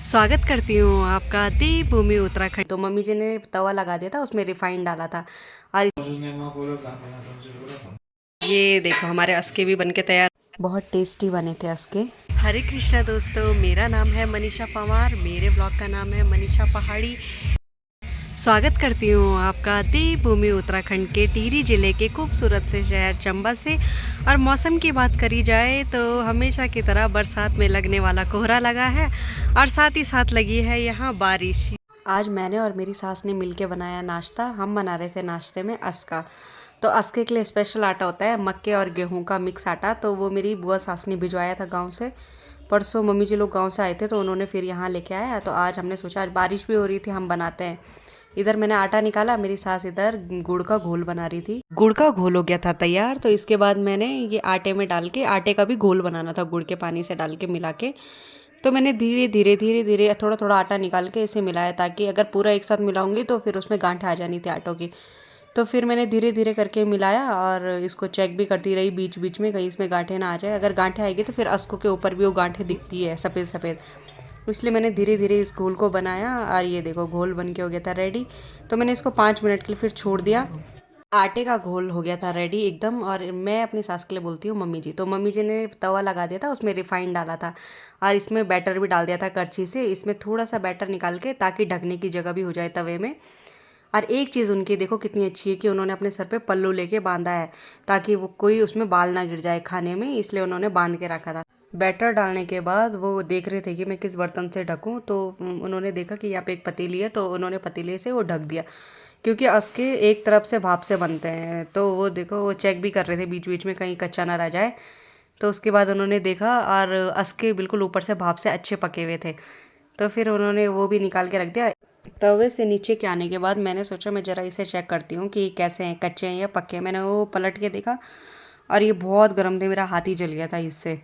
स्वागत करती हूँ आपका देवभूमि उत्तराखंड। तो मम्मी जी ने तवा लगा दिया था, उसमें रिफाइंड डाला था। और ये देखो हमारे अस्के भी बनके तैयार, बहुत टेस्टी बने थे अस्के। हरे कृष्णा दोस्तों, मेरा नाम है मनीषा पंवार, मेरे ब्लॉग का नाम है मनीषा पहाड़ी। स्वागत करती हूँ आपका देवभूमि उत्तराखंड के टिहरी ज़िले के खूबसूरत से शहर चंबा से। और मौसम की बात करी जाए तो हमेशा की तरह बरसात में लगने वाला कोहरा लगा है और साथ ही साथ लगी है यहाँ बारिश। आज मैंने और मेरी सास ने मिलके बनाया नाश्ता। हम बना रहे थे नाश्ते में अस्का। तो अस्के के लिए स्पेशल आटा होता है, मक्के और गेहूं का मिक्स आटा। तो वो मेरी बुआ सास ने भिजवाया था गांव से। परसों मम्मी जी लोग गांव से आए थे तो उन्होंने फिर यहाँ लेके आया। तो आज हमने सोचा, आज बारिश भी हो रही थी, हम बनाते हैं। इधर मैंने आटा निकाला, मेरी सास इधर गुड़ का घोल बना रही थी। गुड़ का घोल हो गया था तैयार। तो इसके बाद मैंने ये आटे में डाल के, आटे का भी घोल बनाना था गुड़ के पानी से डाल के मिला के। तो मैंने धीरे धीरे थोड़ा थोड़ा आटा निकाल के इसे मिलाया, ताकि अगर पूरा एक साथ मिलाऊंगी तो फिर उसमें गांठें आ जानी थी आटों की। तो फिर मैंने धीरे धीरे करके मिलाया और इसको चेक भी करती रही बीच बीच में, कहीं इसमें गांठें ना आ जाए। अगर गांठें आएगी तो फिर अस्कों के ऊपर भी वो गांठें दिखती है सफ़ेद सफ़ेद, इसलिए मैंने धीरे धीरे इस घोल को बनाया। और ये देखो घोल बन के हो गया था रेडी। तो मैंने इसको 5 मिनट के लिए फिर छोड़ दिया। आटे का घोल हो गया था रेडी एकदम। और मैं अपनी सास के लिए बोलती हूँ मम्मी जी। तो मम्मी जी ने तवा लगा दिया था, उसमें रिफाइंड डाला था और इसमें बैटर भी डाल दिया था करछी से। इसमें थोड़ा सा बैटर निकाल के, ताकि ढकने की जगह भी हो जाए तवे में। और एक चीज़ उनकी देखो कितनी अच्छी है कि उन्होंने अपने सर पे पल्लू लेके बांधा है, ताकि वो कोई उसमें बाल ना गिर जाए खाने में, इसलिए उन्होंने बांध के रखा था। बैटर डालने के बाद वो देख रहे थे कि मैं किस बर्तन से ढकूं। तो उन्होंने देखा कि यहाँ पे एक पतीली है, तो उन्होंने पतीले से वो ढक दिया, क्योंकि अस्के एक तरफ से भाप से बनते हैं। तो वो देखो वो चेक भी कर रहे थे बीच बीच में कहीं कच्चा ना रह जाए। तो उसके बाद उन्होंने देखा और अस्के बिल्कुल ऊपर से भाप से अच्छे पके हुए थे। तो फिर उन्होंने वो भी निकाल के रख दिया। तवे से नीचे के आने के बाद मैंने सोचा मैं ज़रा इसे चेक करती हूँ कि कैसे हैं, कच्चे हैं या पक्के हैं। मैंने वो पलट के देखा और ये बहुत गर्म थे, मेरा हाथ ही जल गया था इससे।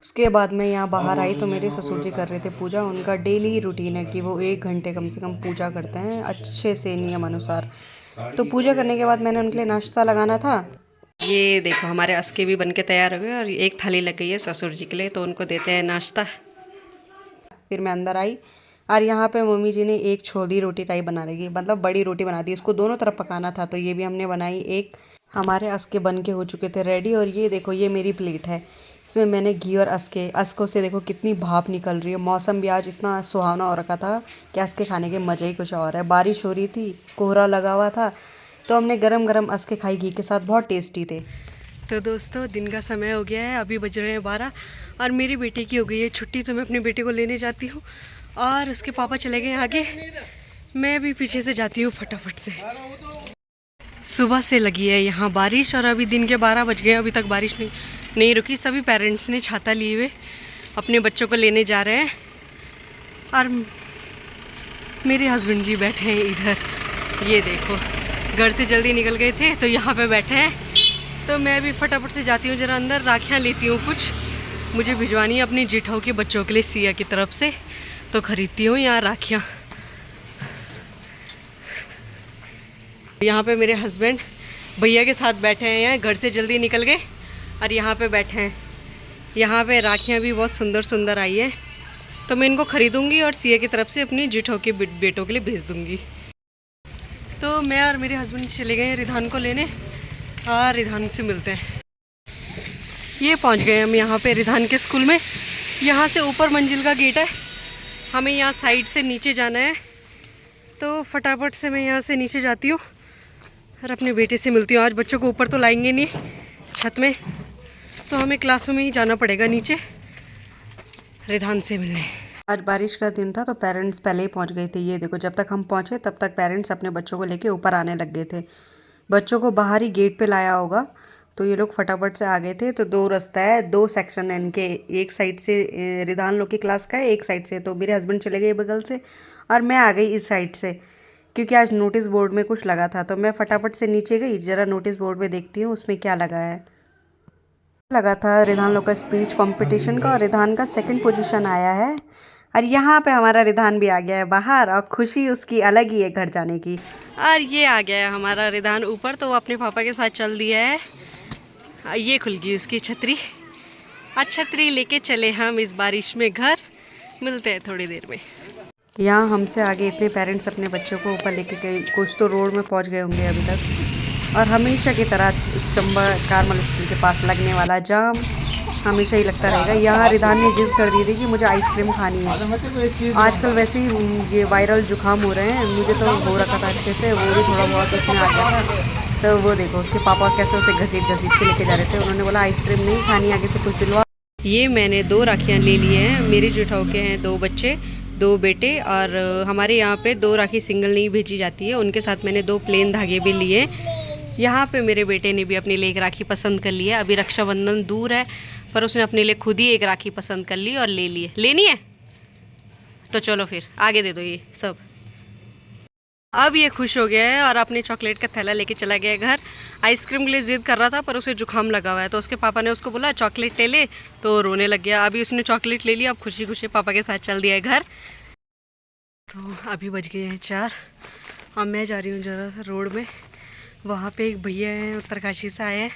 उसके बाद मैं यहाँ बाहर आई तो मेरे ससुर जी कर रहे थे पूजा। उनका डेली रूटीन है कि वो 1 घंटे कम से कम पूजा करते हैं अच्छे से नियम अनुसार। तो पूजा करने के बाद मैंने उनके लिए नाश्ता लगाना था। ये देखो हमारे अस्के भी बनके तैयार हो गए और एक थाली लग गई है ससुर जी के लिए, तो उनको देते हैं नाश्ता। फिर मैं अंदर आई और यहाँ पे मम्मी जी ने एक छोली रोटी टाइप बना रही, मतलब बड़ी रोटी बना दी, इसको दोनों तरफ पकाना था। तो ये भी हमने बनाई एक। हमारे अस्के बन के हो चुके थे रेडी। और ये देखो ये मेरी प्लेट है, इसमें मैंने घी और अस्कों से देखो कितनी भाप निकल रही है। मौसम भी आज इतना सुहावना हो रखा था कि अस्के खाने के मज़े ही कुछ और है। बारिश हो रही थी, कोहरा लगा हुआ था, तो हमने गरम गरम अस्के खाई घी के साथ, बहुत टेस्टी थे। तो दोस्तों दिन का समय हो गया है, अभी बज रहे हैं 12 और मेरी बेटी की हो गई है छुट्टी। तो मैं अपनी बेटी को लेने जाती हूँ और उसके पापा चले गए आगे, मैं भी पीछे से जाती हूँ फटाफट से। सुबह से लगी है यहाँ बारिश और अभी दिन के 12 बज गए, अभी तक बारिश नहीं रुकी। सभी पेरेंट्स ने छाता लिए हुए अपने बच्चों को लेने जा रहे हैं और मेरे हस्बैंड जी बैठे हैं इधर। ये देखो घर से जल्दी निकल गए थे तो यहाँ पे बैठे हैं। तो मैं भी फटाफट से जाती हूँ ज़रा अंदर, राखियाँ लेती हूँ, कुछ मुझे भिजवानी है अपनी जेठाओं के बच्चों के लिए सिया की तरफ से, तो ख़रीदती हूँ यहाँ राखियाँ। यहाँ पे मेरे हस्बैंड भैया के साथ बैठे हैं, घर से जल्दी निकल गए और यहाँ पे बैठे हैं। यहाँ पे राखियाँ भी बहुत सुंदर सुंदर आई हैं, तो मैं इनको ख़रीदूँगी और सिया की तरफ से अपनी जेठाओं के बेटों के लिए भेज दूँगी। तो मैं और मेरे हस्बैंड चले गए हैं रिधान को लेने और रिधान से मिलते हैं। ये पहुंच गए हम यहाँ पे रिधान के स्कूल में। यहाँ से ऊपर मंजिल का गेट है, हमें यहाँ साइड से नीचे जाना है। तो फटाफट से मैं यहाँ से नीचे जाती हूँ और अपने बेटे से मिलती हूँ। आज बच्चों को ऊपर तो लाएंगे नहीं छत में, तो हमें क्लासों में ही जाना पड़ेगा नीचे रिधान से मिलने। आज बारिश का दिन था तो पेरेंट्स पहले ही पहुँच गए थे। ये देखो जब तक हम पहुँचे तब तक पेरेंट्स अपने बच्चों को लेके ऊपर आने लग गए थे। बच्चों को बाहर ही गेट पे लाया होगा, तो ये लोग फटाफट से आ गए थे। तो 2 रास्ता है, 2 सेक्शन है इनके, एक साइड से रिधान लोग की क्लास का है, एक साइड से। तो मेरे हस्बैंड चले गए बगल से और मैं आ गई इस साइड से, क्योंकि आज नोटिस बोर्ड में कुछ लगा था। तो मैं फटाफट से नीचे गई, ज़रा नोटिस बोर्ड में देखती हूँ उसमें क्या लगा है। लगा था रिधान लोग का स्पीच कंपटीशन का, और रिधान का 2nd पोजीशन आया है। और यहाँ पे हमारा रिधान भी आ गया है बाहर, और खुशी उसकी अलग ही है घर जाने की। और ये आ गया है हमारा रिधान ऊपर, तो वो अपने पापा के साथ चल दिया है। ये खुल गई उसकी छतरी, और छतरी लेके चले हम इस बारिश में घर। मिलते हैं थोड़ी देर में। यहाँ हमसे आगे इतने पेरेंट्स अपने बच्चों को ऊपर लेके गए, कुछ तो रोड में पहुँच गए होंगे अभी तक। और हमेशा की तरह चंबा कारमल स्कूल के पास लगने वाला जाम हमेशा ही लगता रहेगा। यहाँ रिधान ने जिद कर दी थी कि मुझे आइसक्रीम खानी है। आजकल वैसे ही ये वायरल जुकाम हो रहे हैं, मुझे तो हो रखा था अच्छे से, वो भी थोड़ा बहुत उसमें आ गया था। तो वो देखो उसके पापा कैसे उसे घसीट घसीट के लेके जा रहे थे। उन्होंने बोला आइसक्रीम नहीं खानी, आगे से कुछ दिलवा। ये मैंने 2 राखियाँ ले लिए हैं। मेरे जेठाऊ के हैं 2 बच्चे, 2 बेटे, और हमारे यहाँ पे 2 राखी सिंगल नहीं भेजी जाती है। उनके साथ मैंने 2 प्लेन धागे भी लिए। यहाँ पे मेरे बेटे ने भी अपने लिए एक राखी पसंद कर लिया। अभी रक्षाबंधन दूर है, पर उसने अपने लिए खुद ही एक राखी पसंद कर ली और ले लिए। लेनी है तो चलो फिर आगे दे दो ये सब। अब ये खुश हो गया है और अपने चॉकलेट का थैला लेके चला गया घर। आइसक्रीम के लिए जिद कर रहा था, पर उसे जुकाम लगा हुआ है, तो उसके पापा ने उसको बोला चॉकलेट ले ले, तो रोने लग गया। अभी उसने चॉकलेट ले लिया, अब खुशी खुशी पापा के साथ चल दिया है घर। तो अभी बज गए हैं 4। अब मैं जा रही हूँ ज़रा सा रोड में। वहाँ पे एक भैया हैं उत्तरकाशी से आए हैं,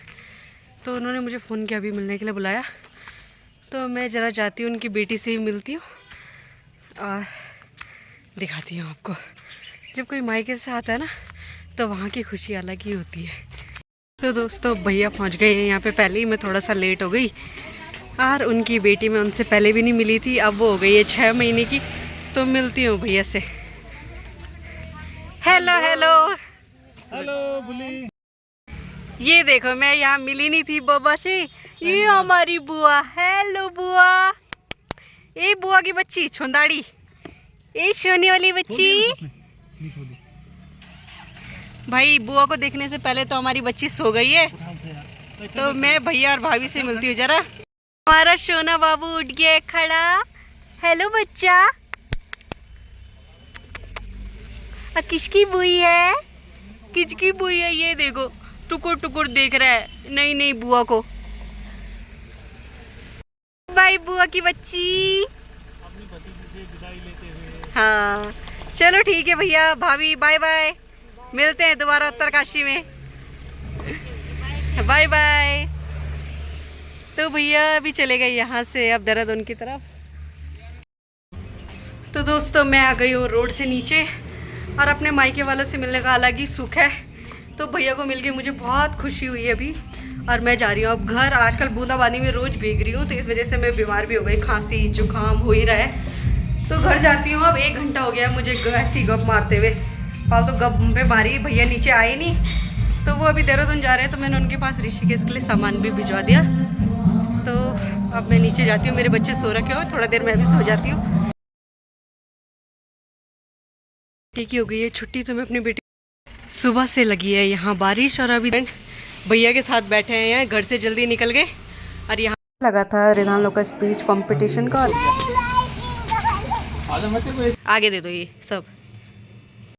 तो उन्होंने मुझे फ़ोन किया, अभी मिलने के लिए बुलाया। तो मैं ज़रा जाती हूँ, उनकी बेटी से ही मिलती हूँ और दिखाती हूँ आपको। जब कोई मायके से आता है ना, तो वहाँ की खुशी अलग ही होती है। तो दोस्तों भैया पहुँच गए हैं यहाँ पे पहले ही। मैं थोड़ा सा लेट हो गई, और उनकी बेटी मैं उनसे पहले भी नहीं मिली थी, अब वो हो गई है 6 महीने की। तो मिलती हूँ भैया से। हेलो हेलो हेलो बुली। ये देखो मैं यहाँ मिली नहीं थी बाबा से, ये हमारी बुआ। हेलो बुआ। ये बुआ की बच्ची छुंदाड़ी, ये सोने वाली बच्ची। भाई बुआ को देखने से पहले तो हमारी बच्ची सो गई है, तो मैं भैया और भाभी से मिलती हूँ जरा। हमारा सोना बाबू उठ गया खड़ा। हेलो बच्चा। किसकी बुई है? किसकी बुई है? ये देखो टुकुर टुकुर देख रहा है नई नई बुआ को। बाय बुआ की बच्ची। अपनी भतीजी से विदाई लेते हुए। हाँ चलो ठीक है भैया भाभी, बाय बाय। मिलते हैं दोबारा उत्तरकाशी में। Bye bye. तो भैया अभी चले गए यहाँ से अब देहरादून की तरफ। तो दोस्तों मैं आ गई हूँ रोड से नीचे, और अपने मायके वालों से मिलने का अलग ही सुख है। तो भैया को मिलके मुझे बहुत खुशी हुई अभी, और मैं जा रही हूँ अब घर। आजकल बूंदाबांदी में रोज़ भीग रही हूँ, तो इस वजह से मैं बीमार भी हो गई, खांसी जुकाम हो ही रहा है। तो घर जाती हूँ। अब 1 घंटा हो गया मुझे ऐसी गप मारते हुए, फालतू गप पे मारी। भैया नीचे आए नहीं, तो वो अभी देहरादून जा रहे हैं, तो मैंने उनके पास ऋषिकेश के लिए सामान भी भिजवा दिया। तो अब मैं नीचे जाती हूँ, मेरे बच्चे सो रखे हो, थोड़ा देर मैं भी सो जाती हूँ। ठीक ही हो गई है छुट्टी, तो मैं अपनी बेटी सुबह से लगी है यहाँ बारिश, और अभी भैया के साथ बैठे हैं यहाँ, घर से जल्दी निकल गए। और यहाँ लगा था रिधान लोग का स्पीच कंपटीशन का। आगे दे दो ये सब।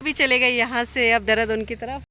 अभी चले गए यहाँ से अब देहरादून की तरफ।